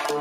दोस्तों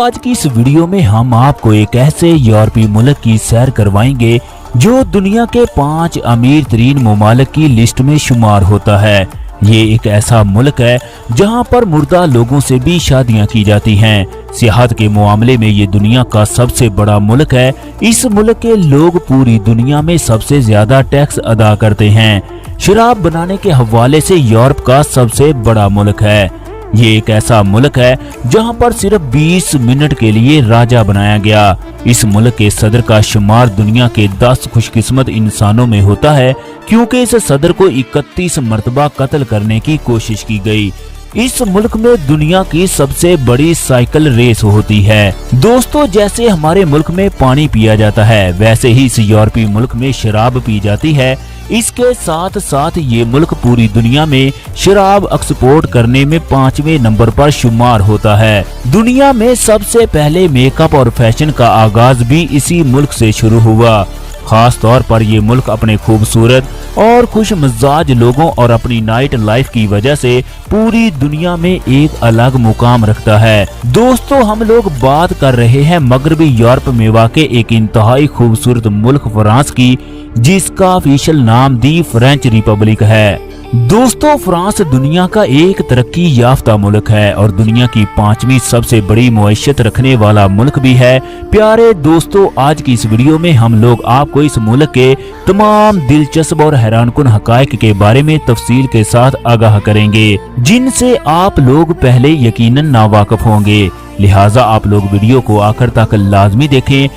आज की इस वीडियो में हम आपको एक ऐसे यूरोपीय मुल्क की सैर करवाएंगे जो दुनिया के 5 अमीर तरीन ममालिक की लिस्ट में शुमार होता है। ये एक ऐसा मुल्क है जहां पर मुर्दा लोगों से भी शादियां की जाती हैं। सियाहत के मामले में ये दुनिया का सबसे बड़ा मुल्क है। इस मुल्क के लोग पूरी दुनिया में सबसे ज्यादा टैक्स अदा करते हैं। शराब बनाने के हवाले से यूरोप का सबसे बड़ा मुल्क है। ये एक ऐसा मुल्क है जहां पर सिर्फ 20 मिनट के लिए राजा बनाया गया। इस मुल्क के सदर का शुमार दुनिया के 10 खुशकिस्मत इंसानों में होता है क्योंकि इस सदर को 31 मर्तबा कत्ल करने की कोशिश की गई। इस मुल्क में दुनिया की सबसे बड़ी साइकिल रेस होती है। दोस्तों जैसे हमारे मुल्क में पानी पिया जाता है वैसे ही इस यूरोपीय मुल्क में शराब पी जाती है। इसके साथ साथ ये मुल्क पूरी दुनिया में शराब एक्सपोर्ट करने में 5वें नंबर पर शुमार होता है। दुनिया में सबसे पहले मेकअप और फैशन का आगाज भी इसी मुल्क से शुरू हुआ। खास तौर पर ये मुल्क अपने खूबसूरत और खुश मिजाज लोगों और अपनी नाइट लाइफ की वजह से पूरी दुनिया में एक अलग मुकाम रखता है। दोस्तों हम लोग बात कर रहे हैं मगरबी यूरोप में वाक़े एक इंतहाई खूबसूरत मुल्क फ्रांस की, जिसका ऑफिशियल नाम दी फ्रेंच रिपब्लिक है। दोस्तों फ्रांस दुनिया का एक तरक्की याफ्ता मुल्क है और दुनिया की 5वीं सबसे बड़ी मुआशत रखने वाला मुल्क भी है। प्यारे दोस्तों आज की इस वीडियो में हम लोग आपको इस मुल्क के तमाम दिलचस्प और हैरानकुन हकायक के बारे में तफसील के साथ आगाह करेंगे जिनसे आप लोग पहले यकीनन नावाकिफ होंगे। लिहाजा आप लोग वीडियो को आखिर तक लाजमी देखें।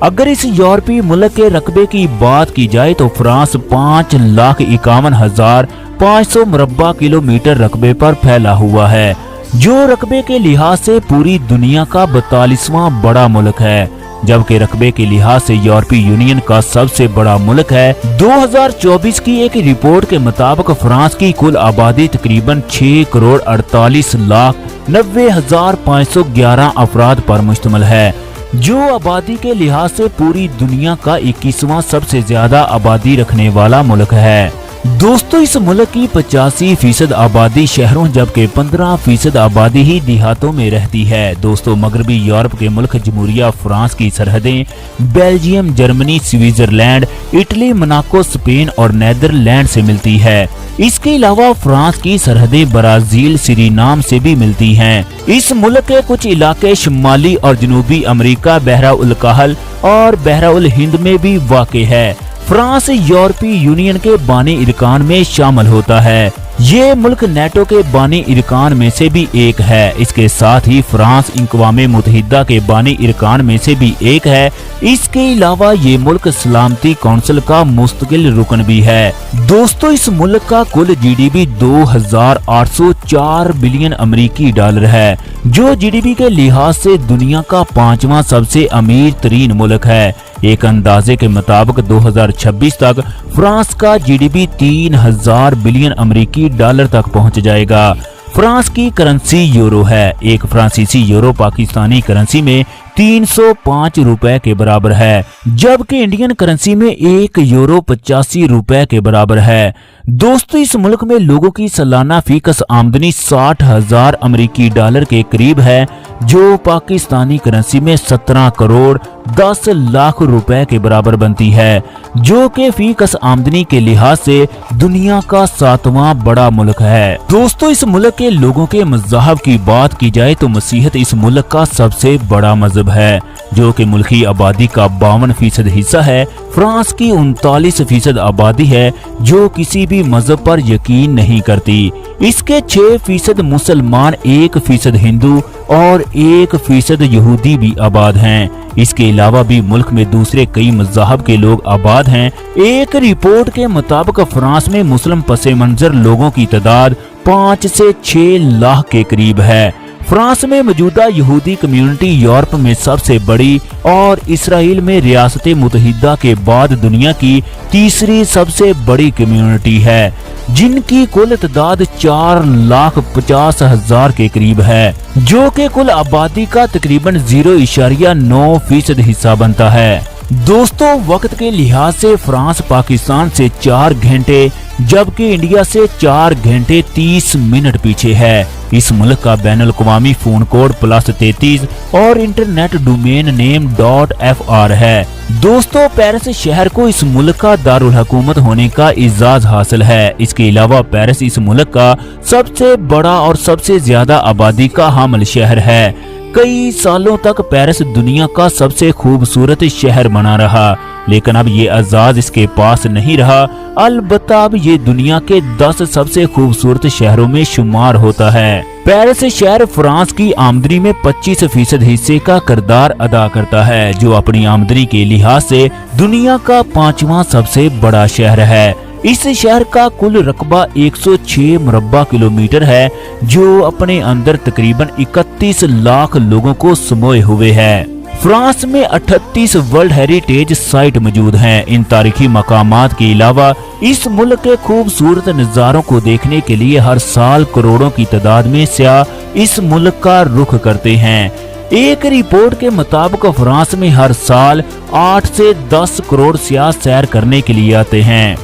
अगर इस यूरोपीय मुल्क के रकबे की बात की जाए तो फ्रांस 5,51,500 मुरब्बा किलोमीटर रकबे पर फैला हुआ है, जो रकबे के लिहाज से पूरी दुनिया का 42वां बड़ा मुल्क है, जबकि रकबे के लिहाज से यूरोपीय यूनियन का सबसे बड़ा मुल्क है। 2024 की एक रिपोर्ट के मुताबिक फ्रांस की कुल आबादी तकरीबन 6,48,90,511 अफराद पर मुश्तमिल है, जो आबादी के लिहाज से पूरी दुनिया का 21वां सबसे ज्यादा आबादी रखने वाला मुल्क है। दोस्तों इस मुल्क की 85% आबादी शहरों जबकि 15% आबादी ही देहातों में रहती है। दोस्तों मगरबी यूरोप के मुल्क जमहूरिया फ्रांस की सरहदें Belgium, Germany, Switzerland, Italy, Monaco, Spain और नीदरलैंड से मिलती है। इसके अलावा फ्रांस की सरहदें ब्राजील, सूरीनाम से भी मिलती हैं। इस मुल्क के कुछ इलाके शुमाली और जनूबी अमेरिका, बहरा उल कहल और बहरा उल हिंद में भी वाक़ है। फ्रांस यूरोपीय यूनियन के बानी इरकान में शामिल होता है। ये मुल्क नेटो के बानी इरकान में से भी एक है। इसके साथ ही फ्रांस अक़वाम मुत्तहिदा के बानी इरकान में से भी एक है। इसके अलावा ये मुल्क सलामती काउंसिल का मुस्तकिल रुकन भी है। दोस्तों इस मुल्क का कुल जीडीपी 2,804 बिलियन अमेरिकी डॉलर है, जो जीडीपी के लिहाज से दुनिया का 5वां सबसे अमीर तरीन मुल्क है। एक अंदाजे के मुताबिक 2026 तक फ्रांस का जीडीपी 3,000 बिलियन अमेरिकी डॉलर तक पहुंच जाएगा। फ्रांस की करेंसी यूरो है। एक फ्रांसीसी यूरो पाकिस्तानी करेंसी में 305 रुपए के बराबर है, जबकि इंडियन करेंसी में 1 यूरो 85 रुपए के बराबर है। दोस्तों इस मुल्क में लोगों की सालाना फीकस आमदनी 60,000 अमेरिकी डॉलर के करीब है, जो पाकिस्तानी करेंसी में 17 करोड़ 10 लाख रुपए के बराबर बनती है, जो कि फीकस आमदनी के लिहाज से दुनिया का 7वां बड़ा मुल्क है। दोस्तों इस मुल्क के लोगों के मज़हब की बात की जाए तो मसीहत इस मुल्क का सबसे बड़ा मजहब है, जो कि मुल्की आबादी का 52% हिस्सा है। फ्रांस की 39% आबादी है जो किसी भी मजहब पर यकीन नहीं करती। इसके 6% मुसलमान, 1% हिंदू और 1% यहूदी भी आबाद हैं। इसके अलावा भी मुल्क में दूसरे कई मज़हब के लोग आबाद हैं। एक रिपोर्ट के मुताबिक फ्रांस में मुस्लिम पसे मंजर लोगों की तादाद 5 से 6 लाख के करीब है। फ्रांस में मौजूदा यहूदी कम्युनिटी यूरोप में सबसे बड़ी और इसराइल में रियासत मुत्तहिदा के बाद दुनिया की तीसरी सबसे बड़ी कम्युनिटी है, जिनकी कुल तादाद 4,50,000 के करीब है, जो कि कुल आबादी का तकरीबन 0.9% हिस्सा बनता है। दोस्तों वक्त के लिहाज से फ्रांस पाकिस्तान से 4 घंटे जबकि इंडिया से 4 घंटे 30 मिनट पीछे है। इस मुल्क का बैनुल-अक़वामी फोन कोड +33 और इंटरनेट डोमेन नेम .fr है। दोस्तों पेरिस शहर को इस मुल्क का दारुल हुकूमत होने का इजाज़ हासिल है। इसके अलावा पेरिस इस मुल्क का सबसे बड़ा और सबसे ज्यादा आबादी का हामिल शहर है। कई सालों तक पेरिस दुनिया का सबसे खूबसूरत शहर बना रहा, लेकिन अब ये एजाज इसके पास नहीं रहा। अलबत्ता अब ये दुनिया के 10 सबसे खूबसूरत शहरों में शुमार होता है। पेरिस शहर फ्रांस की आमदनी में 25% हिस्से का किरदार अदा करता है, जो अपनी आमदनी के लिहाज से दुनिया का 5वां सबसे बड़ा शहर है। इस शहर का कुल रकबा 106 मुरब्बा किलोमीटर है, जो अपने अंदर तकरीबन 31 लाख लोगों को समोए हुए है। फ्रांस में 38 वर्ल्ड हेरिटेज साइट मौजूद हैं। इन तारीखी मकामात के अलावा इस मुल्क के खूबसूरत नज़ारों को देखने के लिए हर साल करोड़ों की तादाद में सयाह इस मुल्क का रुख करते हैं। एक रिपोर्ट के मुताबिक फ्रांस में हर साल 8 से 10 करोड़ सयाह सैर करने के लिए आते हैं,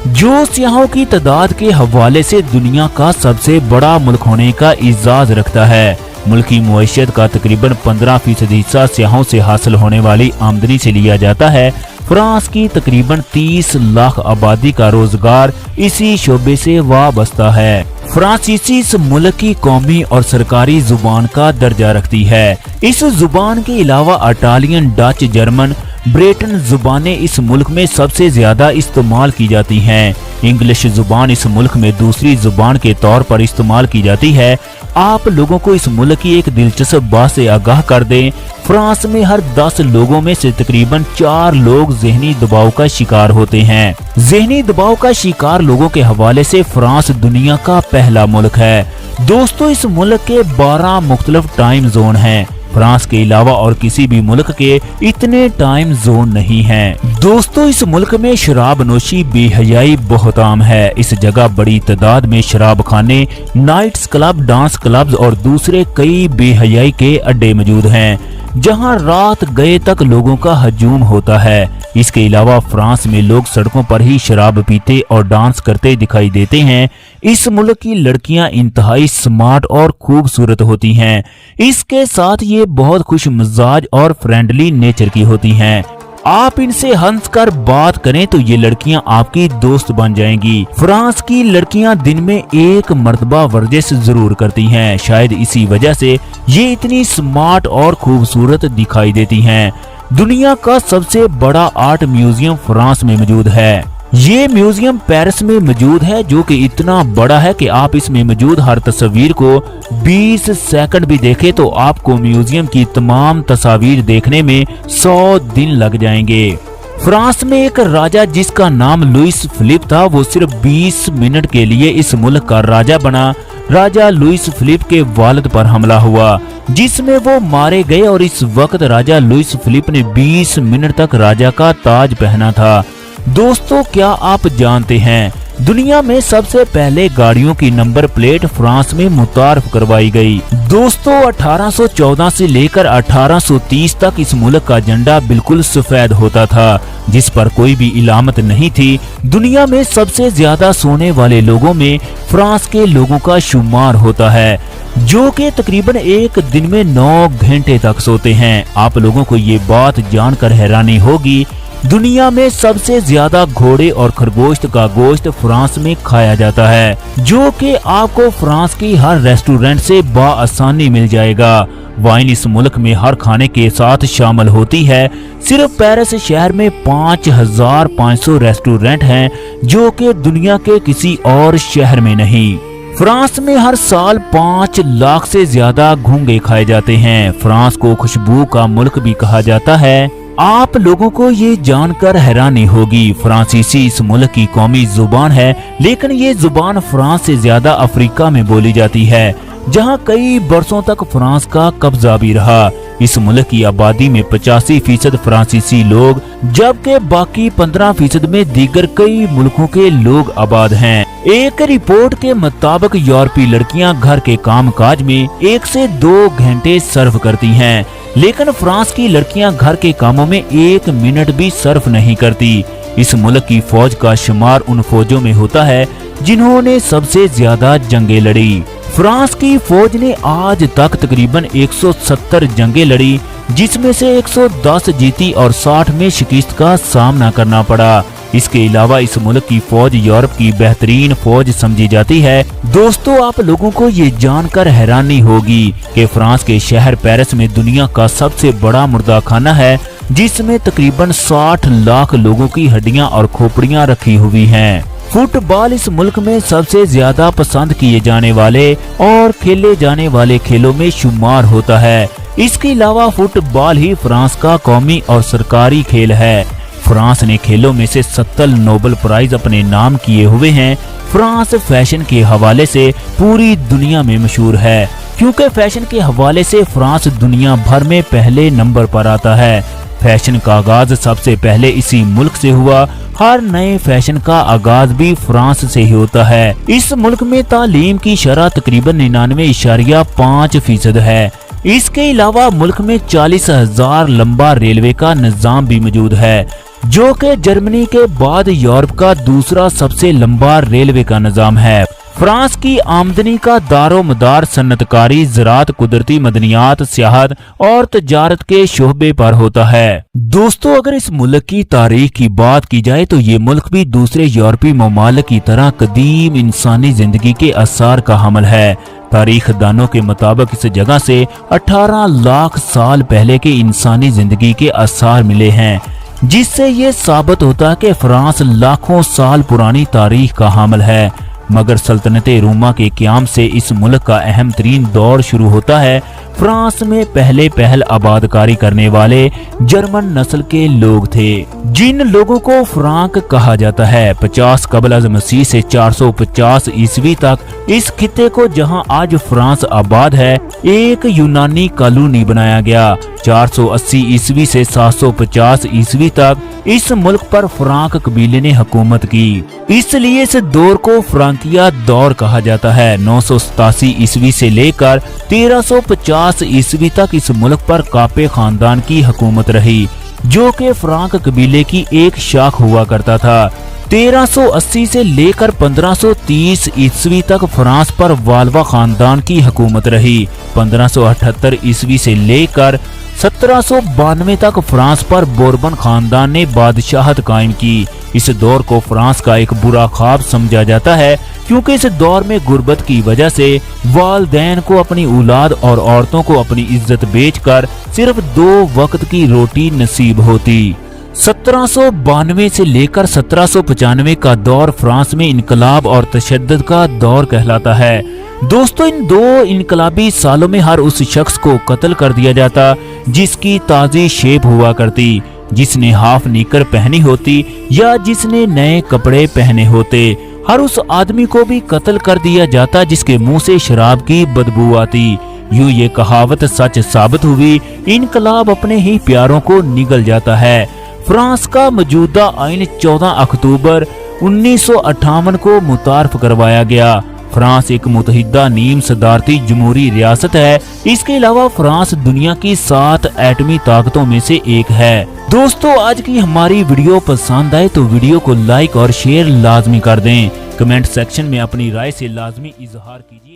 जो सियाहों की तादाद के हवाले से दुनिया का सबसे बड़ा मुल्क होने का इजाज़ रखता है। मुल्क की मुआशत का तकरीबन 15% हिस्सा सियाहों से हासिल होने वाली आमदनी से लिया जाता है। फ्रांस की तकरीबन 30 लाख आबादी का रोजगार इसी शोबे से वाबस्ता है। फ्रांसीसी इस मुल्क की कौमी और सरकारी जुबान का दर्जा रखती है। इस जुबान के अलावा इटालियन, डच, जर्मन, ब्रिटेन जुबानें इस मुल्क में सबसे ज्यादा इस्तेमाल की जाती हैं। इंग्लिश जुबान इस मुल्क में दूसरी जुबान के तौर पर इस्तेमाल की जाती है। आप लोगों को इस मुल्क की एक दिलचस्प बात से आगाह कर दें, फ्रांस में हर 10 लोगों में से तकरीबन 4 लोग ज़हनी दबाव का शिकार होते हैं। ज़हनी दबाव का शिकार लोगों के हवाले से फ्रांस दुनिया का पहला मुल्क है। दोस्तों इस मुल्क के 12 मुख्तलिफ टाइम जोन हैं। फ्रांस के अलावा और किसी भी मुल्क के इतने टाइम जोन नहीं हैं। दोस्तों इस मुल्क में शराब नोशी बेहयाई बहुत आम है। इस जगह बड़ी तादाद में शराब खाने, नाइट्स क्लब, डांस क्लब्स और दूसरे कई बेहयाई के अड्डे मौजूद हैं, जहां रात गए तक लोगों का हजूम होता है। इसके अलावा फ्रांस में लोग सड़कों पर ही शराब पीते और डांस करते दिखाई देते हैं। इस मुल्क की लड़कियां इंतहाई स्मार्ट और खूबसूरत होती हैं। इसके साथ ये बहुत खुश मिजाज और फ्रेंडली नेचर की होती हैं। आप इनसे हंसकर बात करें तो ये लड़कियां आपकी दोस्त बन जाएंगी। फ्रांस की लड़कियां दिन में 1 मर्तबा वर्जिश जरूर करती हैं। शायद इसी वजह से ये इतनी स्मार्ट और खूबसूरत दिखाई देती हैं। दुनिया का सबसे बड़ा आर्ट म्यूजियम फ्रांस में मौजूद है। ये म्यूजियम पेरिस में मौजूद है, जो कि इतना बड़ा है कि आप इसमें मौजूद हर तस्वीर को 20 सेकंड भी देखें तो आपको म्यूजियम की तमाम तस्वीर देखने में 100 दिन लग जाएंगे। फ्रांस में एक राजा जिसका नाम लुइस फिलिप था, वो सिर्फ 20 मिनट के लिए इस मुल्क का राजा बना। राजा लुइस फिलिप के वालिद पर हमला हुआ, जिसमें वो मारे गए और इस वक्त राजा लुइस फिलिप ने 20 मिनट तक राजा का ताज पहना था। दोस्तों क्या आप जानते हैं दुनिया में सबसे पहले गाड़ियों की नंबर प्लेट फ्रांस में मुतारफ करवाई गई। दोस्तों 1814 से लेकर 1830 तक इस मुल्क का झंडा बिल्कुल सफेद होता था, जिस पर कोई भी इलामत नहीं थी। दुनिया में सबसे ज्यादा सोने वाले लोगों में फ्रांस के लोगों का शुमार होता है, जो कि तकरीबन एक दिन में 9 घंटे तक सोते हैं। आप लोगों को ये बात जानकर हैरानी होगी, दुनिया में सबसे ज्यादा घोड़े और खरगोश का गोश्त फ्रांस में खाया जाता है, जो कि आपको फ्रांस की हर रेस्टोरेंट से बाआसानी मिल जाएगा। वाइन इस मुल्क में हर खाने के साथ शामिल होती है। सिर्फ पेरिस शहर में 5500 रेस्टोरेंट हैं, जो कि दुनिया के किसी और शहर में नहीं। फ्रांस में हर साल 5 लाख से ज्यादा घोंगे खाए जाते हैं। फ्रांस को खुशबू का मुल्क भी कहा जाता है। आप लोगों को ये जानकर हैरानी होगी, फ्रांसीसी इस मुल्क की कौमी जुबान है, लेकिन ये जुबान फ्रांस से ज्यादा अफ्रीका में बोली जाती है, जहां कई बरसों तक फ्रांस का कब्जा भी रहा। इस मुल्क की आबादी में 85% फ्रांसीसी लोग, जबकि बाकी 15% में दीगर कई मुल्कों के लोग आबाद हैं। एक रिपोर्ट के मुताबिक यूरोपीय लड़कियां घर के कामकाज में 1 से 2 घंटे सर्फ करती हैं, लेकिन फ्रांस की लड़कियां घर के कामों में 1 मिनट भी सर्फ नहीं करती। इस मुल्क की फौज का शुमार उन फौजों में होता है जिन्होंने सबसे ज्यादा जंगें लड़ी। फ्रांस की फौज ने आज तक तकरीबन 170 जंगें लड़ी, जिसमें से 110 जीती और 60 में शिकस्त का सामना करना पड़ा। इसके अलावा इस मुल्क की फौज यूरोप की बेहतरीन फौज समझी जाती है। दोस्तों, आप लोगों को ये जानकर हैरानी होगी कि फ्रांस के शहर पेरिस में दुनिया का सबसे बड़ा मुर्दाखाना है, जिसमें तकरीबन 60 लाख लोगों की हड्डियां और खोपड़ियां रखी हुई हैं। फुटबॉल इस मुल्क में सबसे ज्यादा पसंद किए जाने वाले और खेले जाने वाले खेलों में शुमार होता है। इसके अलावा फुटबॉल ही फ्रांस का कौमी और सरकारी खेल है। फ्रांस ने खेलों में से 70 नोबेल प्राइज अपने नाम किए हुए हैं। फ्रांस फैशन के हवाले से पूरी दुनिया में मशहूर है, क्योंकि फैशन के हवाले से फ्रांस दुनिया भर में पहले नंबर पर आता है। फैशन का आगाज सबसे पहले इसी मुल्क से हुआ। हर नए फैशन का आगाज भी फ्रांस से ही होता है। इस मुल्क में तालीम की शरह तकरीबन 99.5% है। इसके अलावा मुल्क में 40,000 लंबा रेलवे का निजाम भी मौजूद है, जो कि जर्मनी के बाद यूरोप का दूसरा सबसे लंबा रेलवे का निजाम है। फ्रांस की आमदनी का दारोमदार सन्नतकारी, ज़राअत, कुदरती मदनियात, सियाहत और तजारत के शोबे पर होता है। दोस्तों, अगर इस मुल्क की तारीख की बात की जाए तो ये मुल्क भी दूसरे यूरोपीय ममालिक की तरह कदीम इंसानी जिंदगी के आसार का हमल है। तारीख दानों के मुताबिक इस जगह से 18 लाख साल पहले के इंसानी जिंदगी के आसार मिले हैं, जिससे ये साबित होता है कि फ्रांस लाखों साल पुरानी तारीख का हामिल है। मगर सल्तनते रोमा के क़याम से इस मुल्क का अहम तरीन दौर शुरू होता है। फ्रांस में पहल आबादकारी करने वाले जर्मन नस्ल के लोग थे, जिन लोगों को फ्रांक कहा जाता है। 50 कबल अज़ मसीह से 450 ईस्वी तक इस खित्ते को, जहां आज फ्रांस आबाद है, एक यूनानी कॉलोनी बनाया गया। 480 ईस्वी से 750 ईस्वी तक इस मुल्क पर फ्रांक कबीले ने हुकूमत की, इसलिए इस दौर को फ्रांकिया दौर कहा जाता है। 987 ईस्वी से लेकर 1350 ईस्वी तक इस मुल्क पर कापे खानदान की हुकूमत रही, जो कि फ्रांक कबीले की एक शाख हुआ करता था। 1380 से लेकर 1530 ईस्वी तक फ्रांस पर वालवा खानदान की हुकूमत रही। 1578 ईस्वी से लेकर 1792 तक फ्रांस पर बोर्बन खानदान ने बादशाहत कायम की। इस दौर को फ्रांस का एक बुरा ख्वाब समझा जाता है, क्योंकि इस दौर में गुर्बत की वजह से वालिदैन को अपनी औलाद और औरतों को अपनी इज्जत बेचकर सिर्फ 2 वक्त की रोटी नसीब होती। 1792 से लेकर 1795 का दौर फ्रांस में इनकलाब और तशद्दुद का दौर कहलाता है। दोस्तों, इन 2 इनकलाबी सालों में हर उस शख्स को कत्ल कर दिया जाता जिसकी ताजी शेप हुआ करती, जिसने हाफ नीकर पहनी होती या जिसने नए कपड़े पहने होते। हर उस आदमी को भी कत्ल कर दिया जाता जिसके मुंह से शराब की बदबू आती। यूं ये कहावत सच साबित हुई, इनकलाब अपने ही प्यारों को निगल जाता है। फ्रांस का मौजूदा आइन 14 अक्टूबर 1958 को मुतारफ करवाया गया। फ्रांस एक मुतहिदा नीम सदारती जमहूरी रियासत है। इसके अलावा फ्रांस दुनिया की 7 एटमी ताकतों में से एक है। दोस्तों, आज की हमारी वीडियो पसंद आए तो वीडियो को लाइक और शेयर लाजमी कर दें। कमेंट सेक्शन में अपनी राय से लाजमी इजहार कीजिए।